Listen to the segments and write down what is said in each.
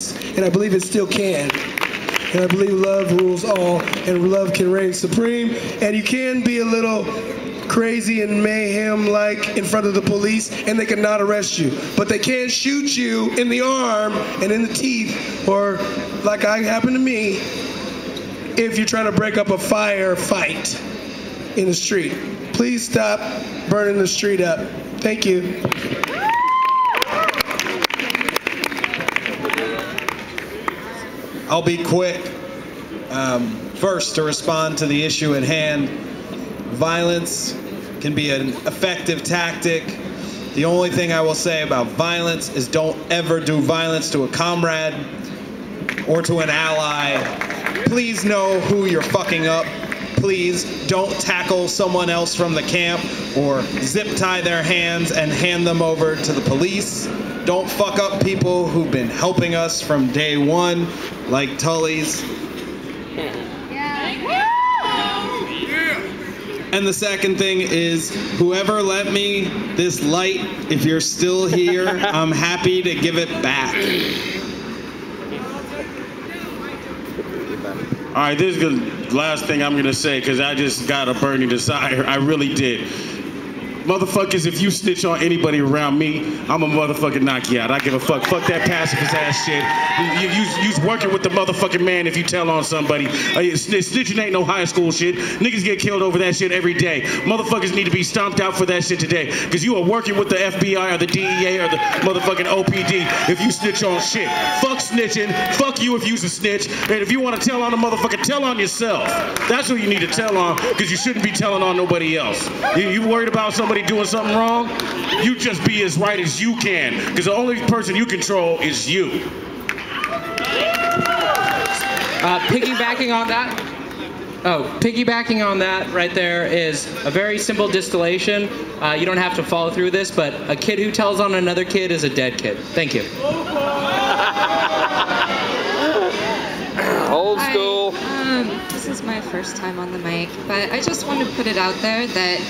and I believe it still can. And I believe love rules all, and love can reign supreme. And you can be a little crazy and mayhem-like in front of the police, and they cannot arrest you. But they can shoot you in the arm and in the teeth, or like I happened to me, if you're trying to break up a fight in the street. Please stop burning the street up. Thank you. I'll be quick. First, to respond to the issue at hand, violence can be an effective tactic. The only thing I will say about violence is don't ever do violence to a comrade or to an ally. Please know who you're fucking up. Please don't tackle someone else from the camp or zip tie their hands and hand them over to the police. Don't fuck up people who've been helping us from day one, like Tully's. And the second thing is, whoever lent me this light, if you're still here, I'm happy to give it back. All right, this is the last thing I'm gonna say, because I just got a burning desire. I really did. Motherfuckers, if you snitch on anybody around me, I'm a motherfucking knock you out. I give a fuck. Fuck that pacifist ass shit. You's working with the motherfucking man if you tell on somebody. Snitching ain't no high school shit. Niggas get killed over that shit every day. Motherfuckers need to be stomped out for that shit today. Because you are working with the FBI or the DEA or the motherfucking OPD if you snitch on shit. Fuck snitching. Fuck you if you's a snitch. And if you want to tell on a motherfucker, tell on yourself. That's who you need to tell on, because you shouldn't be telling on nobody else. You worried about somebody doing something wrong? You just be as right as you can, because the only person you control is you. Piggybacking on that right there is a very simple distillation. You don't have to follow through this, but a kid who tells on another kid is a dead kid. Thank you. Old school. This is my first time on the mic, but I just want to put it out there that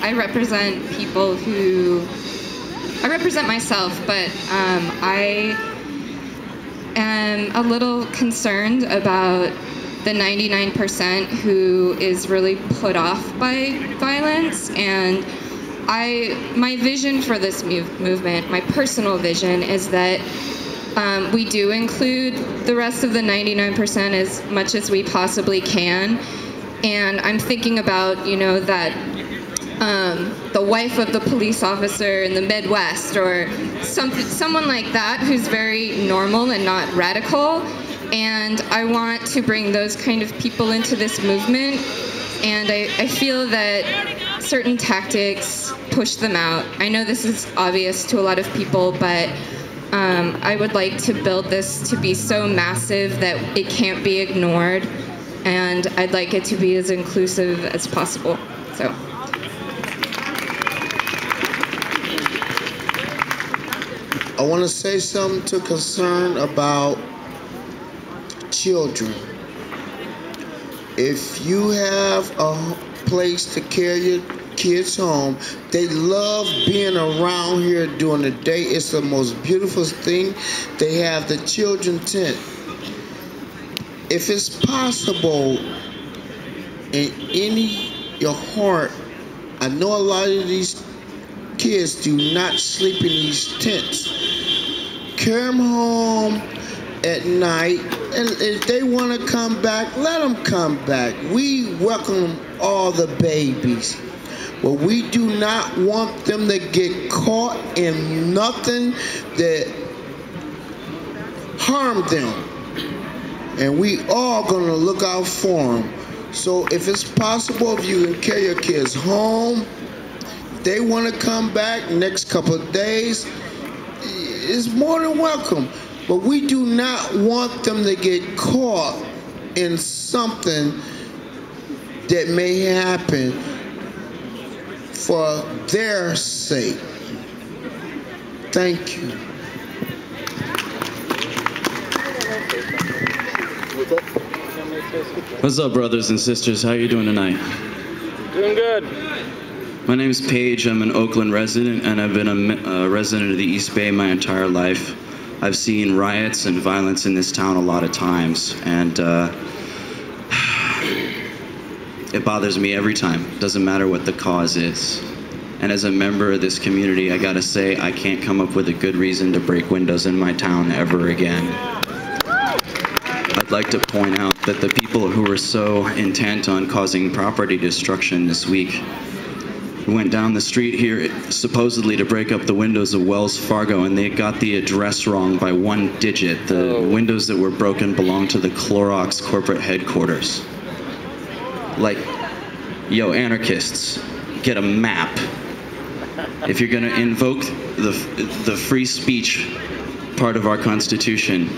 I represent people who, I represent myself, but I am a little concerned about the 99% who is really put off by violence. And my vision for this movement, my personal vision, is that we do include the rest of the 99% as much as we possibly can. And I'm thinking about, you know, that the wife of the police officer in the Midwest, or someone like that who's very normal and not radical. And I want to bring those kind of people into this movement. And I feel that certain tactics push them out. I know this is obvious to a lot of people, but I would like to build this to be so massive that it can't be ignored. And I'd like it to be as inclusive as possible. So. I want to say something to concern about children. If you have a place to carry your kids home, they love being around here during the day. It's the most beautiful thing. They have the children tent. If it's possible, in your heart, I know a lot of these kids do not sleep in these tents. Carry them home at night, and if they want to come back, let them come back. We welcome all the babies, but we do not want them to get caught in nothing that harm them. And we all gonna look out for them. So if it's possible, if you can carry your kids home, if they want to come back next couple of days, it's more than welcome. But we do not want them to get caught in something that may happen for their sake. Thank you. What's up, brothers and sisters? How are you doing tonight? Doing good. My name is Paige. I'm an Oakland resident, and I've been a resident of the East Bay my entire life. I've seen riots and violence in this town a lot of times, and it bothers me every time. Doesn't matter what the cause is. And as a member of this community, I gotta say, I can't come up with a good reason to break windows in my town ever again. I'd like to point out that the people who were so intent on causing property destruction this week went down the street here supposedly to break up the windows of Wells Fargo, and they got the address wrong by 1 digit. The windows that were broken belonged to the Clorox corporate headquarters. Like, yo, anarchists, get a map. If you're gonna invoke the free speech part of our Constitution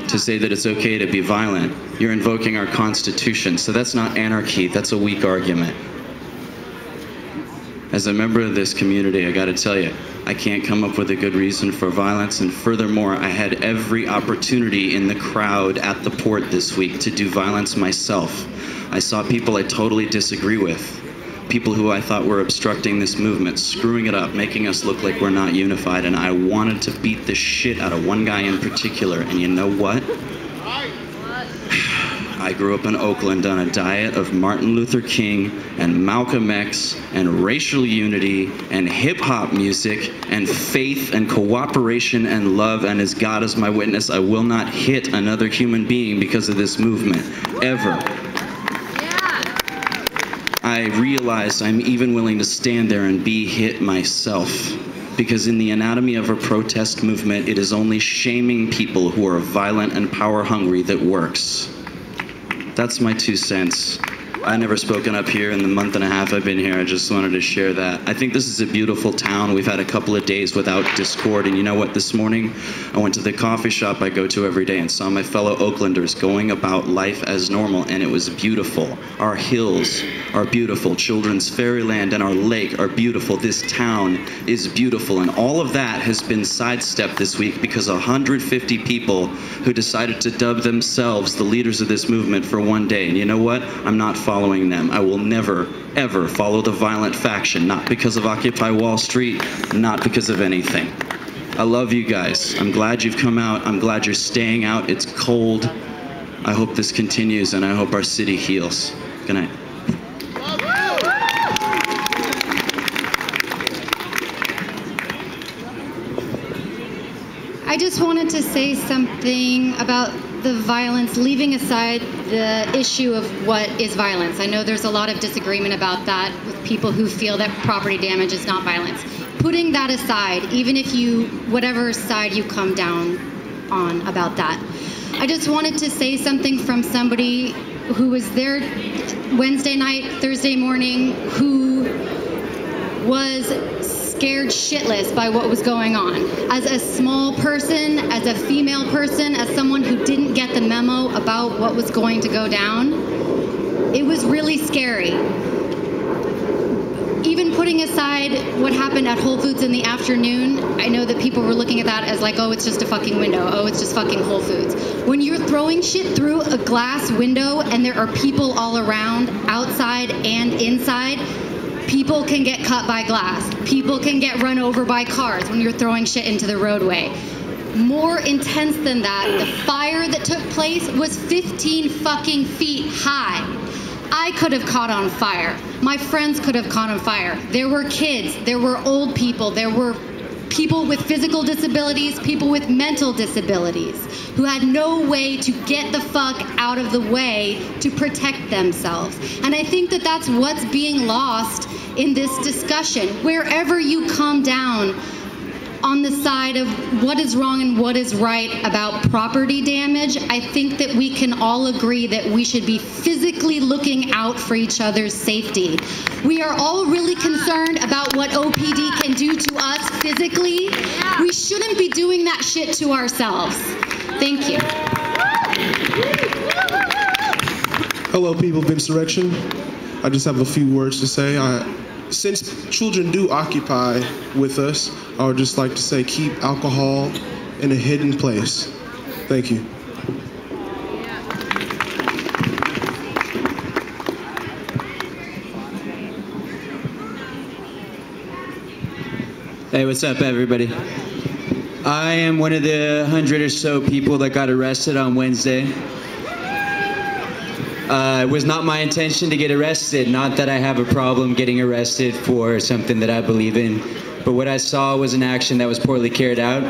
to say that it's okay to be violent, you're invoking our Constitution. So that's not anarchy, that's a weak argument. As a member of this community, I gotta tell you, I can't come up with a good reason for violence, and furthermore, I had every opportunity in the crowd at the port this week to do violence myself. I saw people I totally disagree with. People who I thought were obstructing this movement, screwing it up, making us look like we're not unified, and I wanted to beat the shit out of one guy in particular, and you know what? I grew up in Oakland on a diet of Martin Luther King and Malcolm X and racial unity and hip-hop music and faith and cooperation and love, and as God is my witness, I will not hit another human being because of this movement, ever. I realized I'm even willing to stand there and be hit myself, because in the anatomy of a protest movement, it is only shaming people who are violent and power hungry that works. That's my 2 cents. I've never spoken up here in the month and a half I've been here. I just wanted to share that. I think this is a beautiful town. We've had a couple of days without discord, and you know what? This morning, I went to the coffee shop I go to every day and saw my fellow Oaklanders going about life as normal, and it was beautiful. Our hills are beautiful. Children's Fairyland and our lake are beautiful. This town is beautiful, and all of that has been sidestepped this week because 150 people who decided to dub themselves the leaders of this movement for one day. And you know what? I'm not following them. I will never, ever follow the violent faction, not because of Occupy Wall Street, not because of anything. I love you guys. I'm glad you've come out. I'm glad you're staying out. It's cold. I hope this continues, and I hope our city heals. Good night. I just wanted to say something about the violence, leaving aside the issue of what is violence. I know there's a lot of disagreement about that with people who feel that property damage is not violence. Putting that aside, even if you, whatever side you come down on about that, I just wanted to say something from somebody who was there Wednesday night, Thursday morning, who was scared shitless by what was going on. As a small person, as a female person, as someone who didn't get the memo about what was going to go down, it was really scary. Even putting aside what happened at Whole Foods in the afternoon, I know that people were looking at that as like, oh, it's just a fucking window. Oh, it's just fucking Whole Foods. When you're throwing shit through a glass window and there are people all around, outside and inside, people can get cut by glass. People can get run over by cars when you're throwing shit into the roadway. More intense than that, the fire that took place was 15 fucking feet high. I could have caught on fire. My friends could have caught on fire. There were kids, there were old people, there were people with physical disabilities, people with mental disabilities, who had no way to get the fuck out of the way to protect themselves. And I think that that's what's being lost in this discussion. Wherever you come down on the side of what is wrong and what is right about property damage, I think that we can all agree that we should be physically looking out for each other's safety. We are all really concerned about what OPD can do to us physically. We shouldn't be doing that shit to ourselves. Thank you. Hello, people of insurrection. I just have a few words to say. Since children do occupy with us, I would just like to say keep alcohol in a hidden place. Thank you. Hey, what's up, everybody? I am one of the 100 or so people that got arrested on Wednesday. It was not my intention to get arrested, not that I have a problem getting arrested for something that I believe in, but what I saw was an action that was poorly carried out.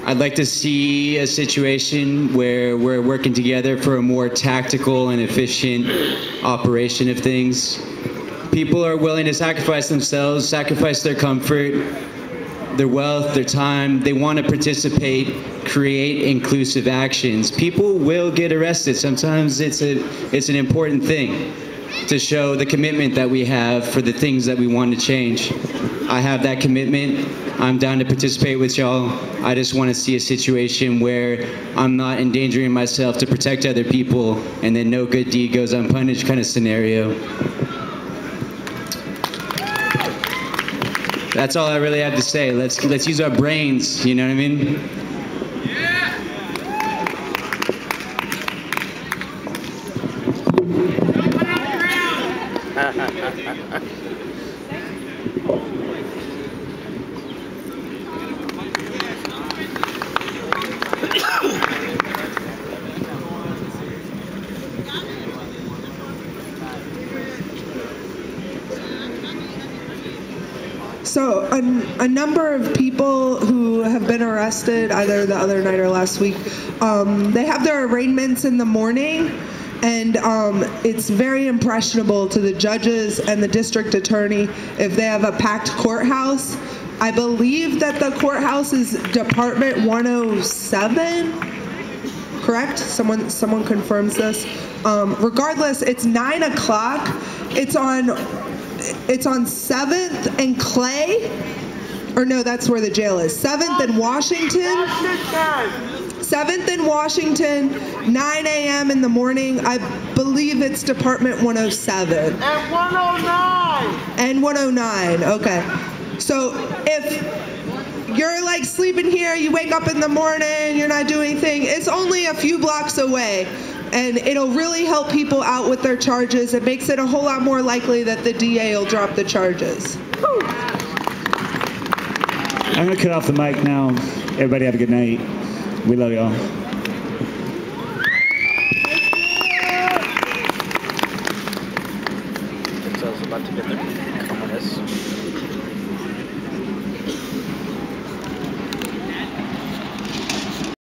I'd like to see a situation where we're working together for a more tactical and efficient operation of things. People are willing to sacrifice themselves, sacrifice their comfort, their wealth, their time. They want to participate, create inclusive actions. People will get arrested. Sometimes it's an important thing to show the commitment that we have for the things that we want to change. I have that commitment. I'm down to participate with y'all. I just want to see a situation where I'm not endangering myself to protect other people and then no good deed goes unpunished kind of scenario. That's all I really have to say. Let's use our brains, you know what I mean? So a number of people who have been arrested either the other night or last week, they have their arraignments in the morning, and it's very impressionable to the judges and the district attorney if they have a packed courthouse. I believe that the courthouse is Department 107, correct? Someone confirms this. Regardless, it's 9 o'clock. It's on 7th and Clay, or no, that's where the jail is. 7th and Washington. 7th and Washington, 9 a.m. in the morning. I believe it's Department 107. And 109. And 109, okay. So if you're like sleeping here, you wake up in the morning, you're not doing anything, it's only a few blocks away. And it'll really help people out with their charges. It makes it a whole lot more likely that the DA will drop the charges. I'm going to cut off the mic now. Everybody have a good night. We love y'all.